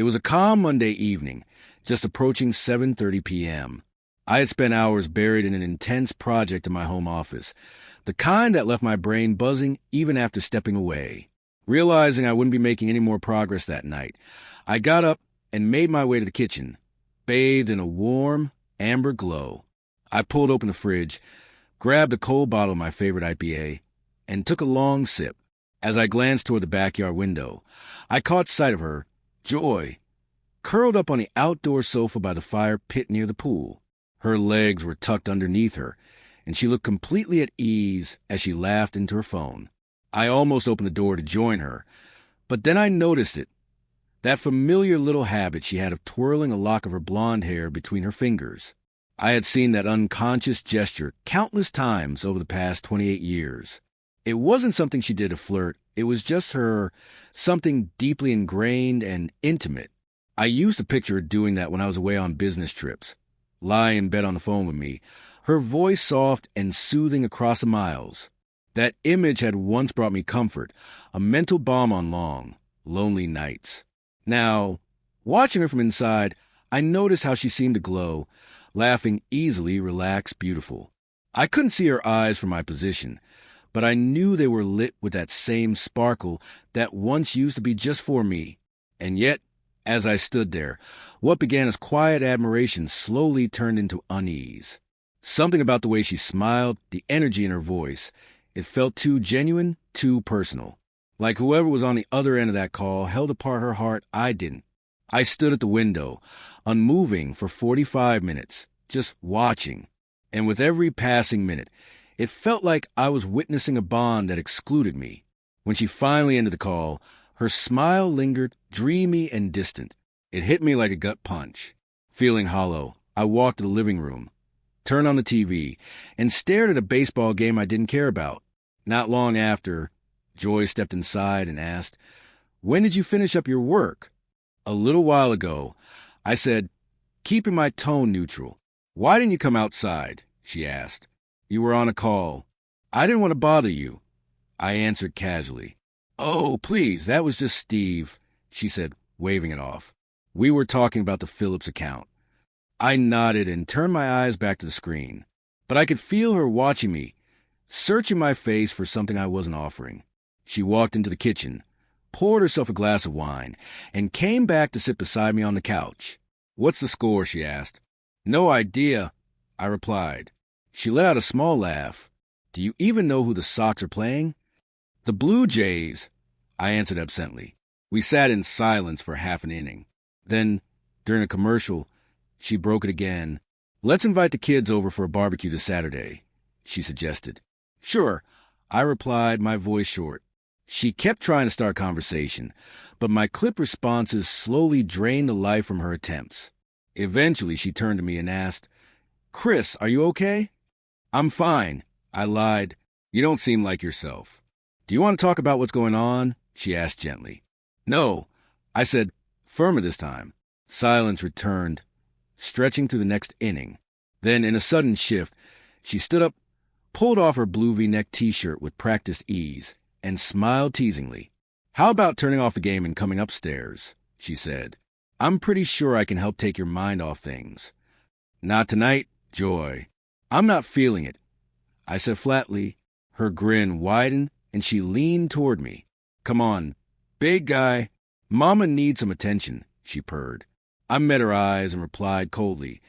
It was a calm Monday evening, just approaching 7:30 p.m. I had spent hours buried in an intense project in my home office, the kind that left my brain buzzing even after stepping away. Realizing I wouldn't be making any more progress that night, I got up and made my way to the kitchen, bathed in a warm, amber glow. I pulled open the fridge, grabbed a cold bottle of my favorite IPA, and took a long sip. As I glanced toward the backyard window, I caught sight of her, Joy, curled up on the outdoor sofa by the fire pit near the pool. Her legs were tucked underneath her, and she looked completely at ease as she laughed into her phone. I almost opened the door to join her, but then I noticed it, that familiar little habit she had of twirling a lock of her blonde hair between her fingers. I had seen that unconscious gesture countless times over the past 28 years. It wasn't something she did to flirt. It was just something deeply ingrained and intimate. I used to picture her doing that when I was away on business trips, lying in bed on the phone with me, her voice soft and soothing across the miles. That image had once brought me comfort, a mental balm on long, lonely nights. Now, watching her from inside, I noticed how she seemed to glow, laughing easily, relaxed, beautiful. I couldn't see her eyes from my position, but I knew they were lit with that same sparkle that once used to be just for me. And yet, as I stood there, what began as quiet admiration slowly turned into unease. Something about the way she smiled, the energy in her voice, it felt too genuine, too personal. Like whoever was on the other end of that call held apart her heart, I didn't. I stood at the window, unmoving for 45 minutes, just watching. And with every passing minute, it felt like I was witnessing a bond that excluded me. When she finally ended the call, her smile lingered, dreamy and distant. It hit me like a gut punch. Feeling hollow, I walked to the living room, turned on the TV, and stared at a baseball game I didn't care about. Not long after, Joy stepped inside and asked, "When did you finish up your work?" "A little while ago," I said, keeping my tone neutral. "Why didn't you come outside?" she asked. "You were on a call." "I didn't want to bother you," I answered casually. "Oh, please, that was just Steve," she said, waving it off. "We were talking about the Phillips account." I nodded and turned my eyes back to the screen, but I could feel her watching me, searching my face for something I wasn't offering. She walked into the kitchen, poured herself a glass of wine, and came back to sit beside me on the couch. "What's the score?" she asked. "No idea," I replied. She let out a small laugh. "Do you even know who the Sox are playing?" "The Blue Jays," I answered absently. We sat in silence for half an inning. Then, during a commercial, she broke it again. "Let's invite the kids over for a barbecue this Saturday," she suggested. "Sure," I replied, my voice short. She kept trying to start conversation, but my clipped responses slowly drained the life from her attempts. Eventually, she turned to me and asked, "Chris, are you okay?" "I'm fine," I lied. "You don't seem like yourself." "Do you want to talk about what's going on?" she asked gently. "No," I said, firmer this time. Silence returned, stretching through the next inning. Then, in a sudden shift, she stood up, pulled off her blue V-neck T-shirt with practiced ease, and smiled teasingly. "How about turning off the game and coming upstairs?" she said. "I'm pretty sure I can help take your mind off things." "Not tonight, Joy. I'm not feeling it," I said flatly. Her grin widened, and she leaned toward me. "Come on, big guy. Mama needs some attention," she purred. I met her eyes and replied coldly,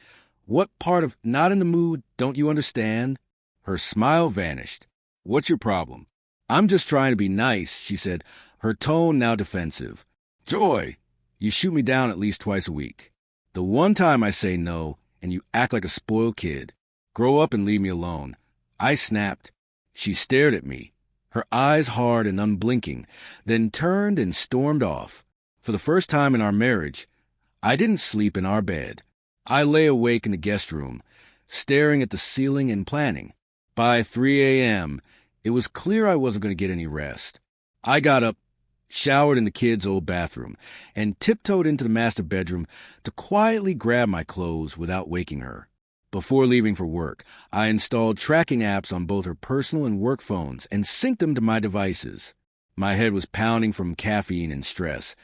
"What part of not in the mood don't you understand?" Her smile vanished. "What's your problem?" "I'm just trying to be nice," she said, her tone now defensive. "Joy, you shoot me down at least twice a week. The one time I say no, and you act like a spoiled kid. Grow up and leave me alone." I snapped. She stared at me, her eyes hard and unblinking, then turned and stormed off. For the first time in our marriage, I didn't sleep in our bed. I lay awake in the guest room, staring at the ceiling and planning. By 3 a.m., it was clear I wasn't going to get any rest. I got up, showered in the kids' old bathroom, and tiptoed into the master bedroom to quietly grab my clothes without waking her. Before leaving for work, I installed tracking apps on both her personal and work phones and synced them to my devices. My head was pounding from caffeine and stress,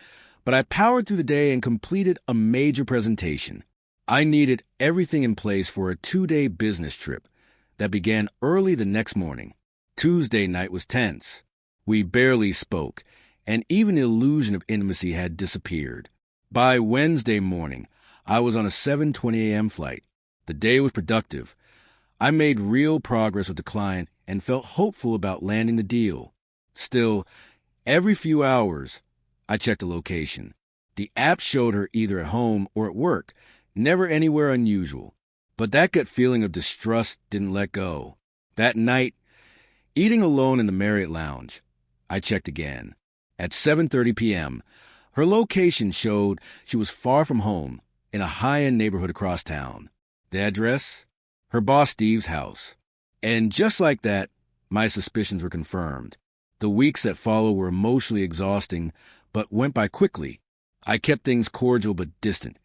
but I powered through the day and completed a major presentation. I needed everything in place for a 2-day business trip that began early the next morning. Tuesday night was tense. We barely spoke, and even the illusion of intimacy had disappeared. By Wednesday morning, I was on a 7:20 a.m. flight. The day was productive. I made real progress with the client and felt hopeful about landing the deal. Still, every few hours, I checked the location. The app showed her either at home or at work, never anywhere unusual. But that gut feeling of distrust didn't let go. That night, eating alone in the Marriott lounge, I checked again. At 7:30 p.m., her location showed she was far from home, in a high-end neighborhood across town. The address? Her boss Steve's house. And just like that, my suspicions were confirmed. The weeks that followed were emotionally exhausting, but went by quickly. I kept things cordial but distant,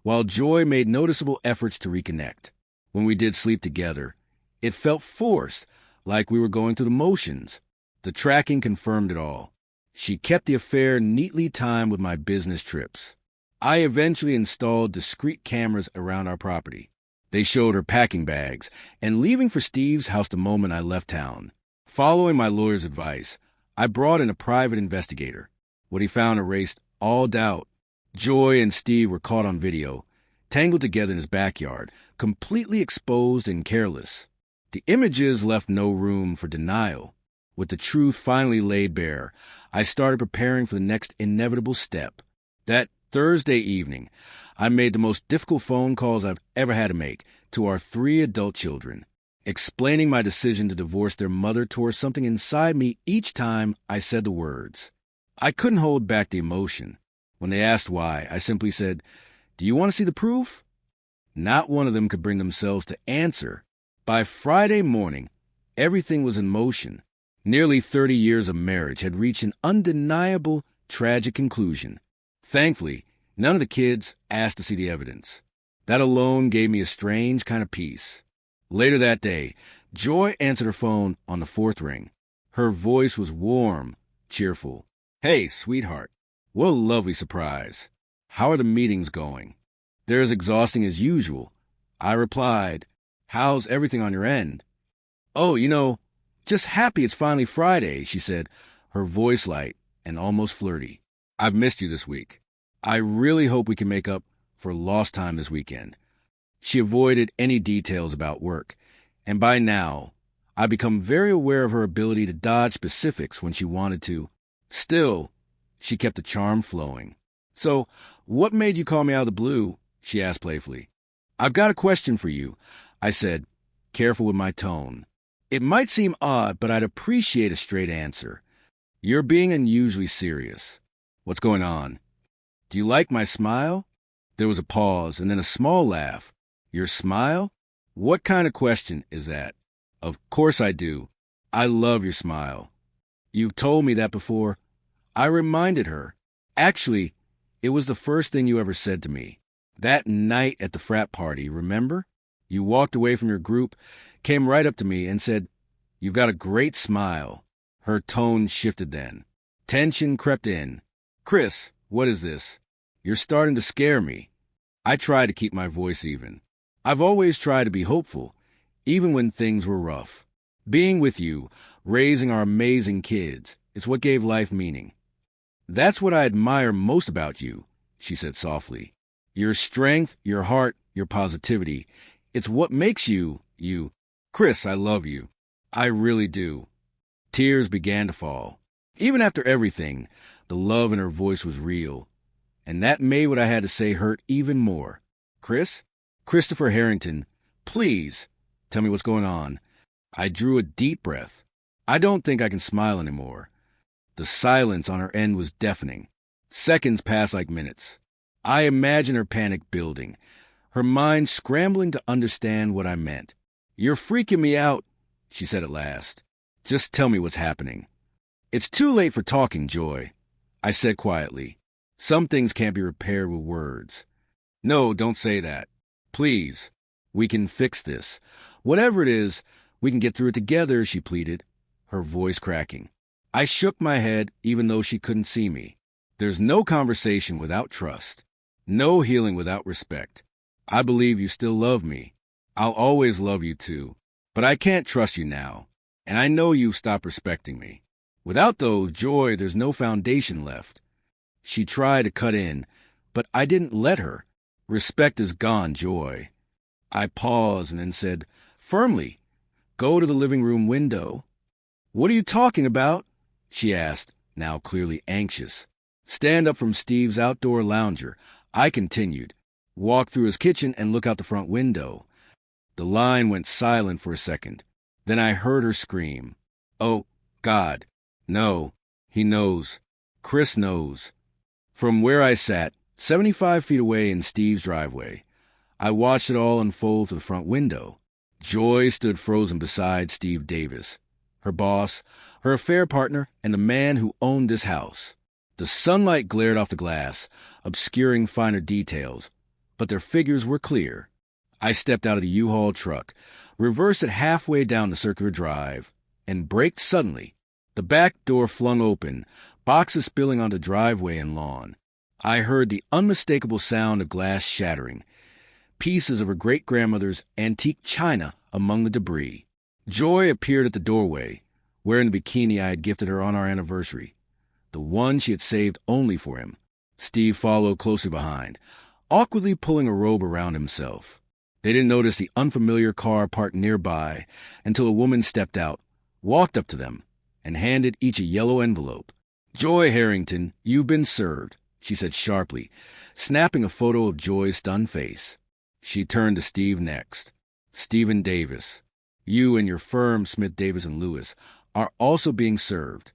while Joy made noticeable efforts to reconnect. When we did sleep together, it felt forced, like we were going through the motions. The tracking confirmed it all. She kept the affair neatly timed with my business trips. I eventually installed discreet cameras around our property. They showed her packing bags and leaving for Steve's house the moment I left town. Following my lawyer's advice, I brought in a private investigator. What he found erased all doubt. Joy and Steve were caught on video, tangled together in his backyard, completely exposed and careless. The images left no room for denial. With the truth finally laid bare, I started preparing for the next inevitable step. That Thursday evening, I made the most difficult phone calls I've ever had to make to our 3 adult children. Explaining my decision to divorce their mother tore something inside me each time I said the words. I couldn't hold back the emotion. When they asked why, I simply said, "Do you want to see the proof?" Not one of them could bring themselves to answer. By Friday morning, everything was in motion. Nearly 30 years of marriage had reached an undeniable, tragic conclusion. Thankfully, none of the kids asked to see the evidence. That alone gave me a strange kind of peace. Later that day, Joy answered her phone on the 4th ring. Her voice was warm, cheerful. "Hey, sweetheart. What a lovely surprise. How are the meetings going?" "They're as exhausting as usual." I replied, "How's everything on your end?" "Oh, just happy it's finally Friday," she said, her voice light and almost flirty. "I've missed you this week. I really hope we can make up for lost time this weekend." She avoided any details about work, and by now, I'd become very aware of her ability to dodge specifics when she wanted to. Still, she kept the charm flowing. "So, what made you call me out of the blue?" she asked playfully. "I've got a question for you," I said, careful with my tone. "It might seem odd, but I'd appreciate a straight answer. You're being unusually serious. What's going on? Do you like my smile?" There was a pause and then a small laugh. "Your smile? What kind of question is that?" "Of course I do. I love your smile." "You've told me that before." I reminded her. "Actually, it was the first thing you ever said to me. That night at the frat party, remember? You walked away from your group, came right up to me and said, 'You've got a great smile.'" Her tone shifted then. Tension crept in. "Chris, what is this? You're starting to scare me." I tried to keep my voice even. "I've always tried to be hopeful, even when things were rough. Being with you, raising our amazing kids, is what gave life meaning." "That's what I admire most about you," she said softly. "Your strength, your heart, your positivity. It's what makes you. Chris, I love you. I really do." Tears began to fall. Even after everything, the love in her voice was real. And that made what I had to say hurt even more. "Chris? Christopher Harrington, please, tell me what's going on." I drew a deep breath. I don't think I can smile anymore. The silence on her end was deafening. Seconds passed like minutes. I imagined her panic building, her mind scrambling to understand what I meant. "You're freaking me out," she said at last. "Just tell me what's happening." "It's too late for talking, Joy," I said quietly. "Some things can't be repaired with words." "No, don't say that. Please. We can fix this. Whatever it is, we can get through it together," she pleaded, her voice cracking. I shook my head even though she couldn't see me. There's no conversation without trust, no healing without respect. I believe you still love me. I'll always love you too. But I can't trust you now, and I know you've stopped respecting me. Without those, Joy, there's no foundation left. She tried to cut in, but I didn't let her. Respect is gone, Joy. I paused and then said, firmly, go to the living room window. What are you talking about? She asked, now clearly anxious. Stand up from Steve's outdoor lounger. I continued. Walk through his kitchen and look out the front window. The line went silent for a second. Then I heard her scream. Oh, God. No. He knows. Chris knows. From where I sat, 75 feet away in Steve's driveway, I watched it all unfold to the front window. Joy stood frozen beside Steve Davis, her boss, her affair partner, and the man who owned this house. The sunlight glared off the glass, obscuring finer details, but their figures were clear. I stepped out of the U-Haul truck, reversed it halfway down the circular drive, and braked suddenly. The back door flung open, boxes spilling onto driveway and lawn. I heard the unmistakable sound of glass shattering, pieces of her great-grandmother's antique china among the debris. Joy appeared at the doorway, wearing the bikini I had gifted her on our anniversary, the one she had saved only for him. Steve followed closely behind, awkwardly pulling a robe around himself. They didn't notice the unfamiliar car parked nearby until a woman stepped out, walked up to them, and handed each a yellow envelope. Joy Harrington, you've been served, she said sharply, snapping a photo of Joy's stunned face. She turned to Steve next. Stephen Davis, you and your firm, Smith, Davis & Lewis, are also being served.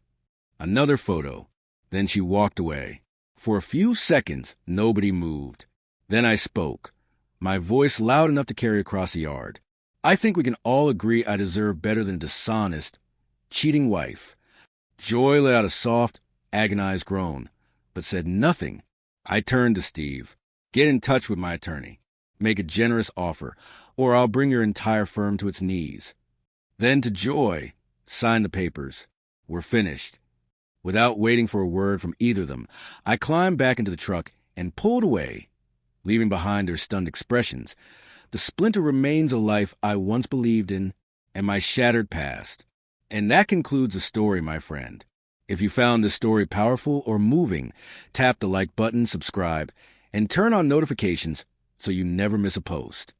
Another photo. Then she walked away. For a few seconds, nobody moved. Then I spoke, my voice loud enough to carry across the yard. I think we can all agree I deserve better than a dishonest, cheating wife. Joy let out a soft, agonized groan, but said nothing. I turned to Steve. Get in touch with my attorney. Make a generous offer, or I'll bring your entire firm to its knees. Then to Joy, sign the papers. We're finished. Without waiting for a word from either of them, I climbed back into the truck and pulled away, leaving behind their stunned expressions, the splinter remains of life I once believed in, and my shattered past. And that concludes the story, my friend. If you found this story powerful or moving, tap the like button, subscribe, and turn on notifications so you never miss a post.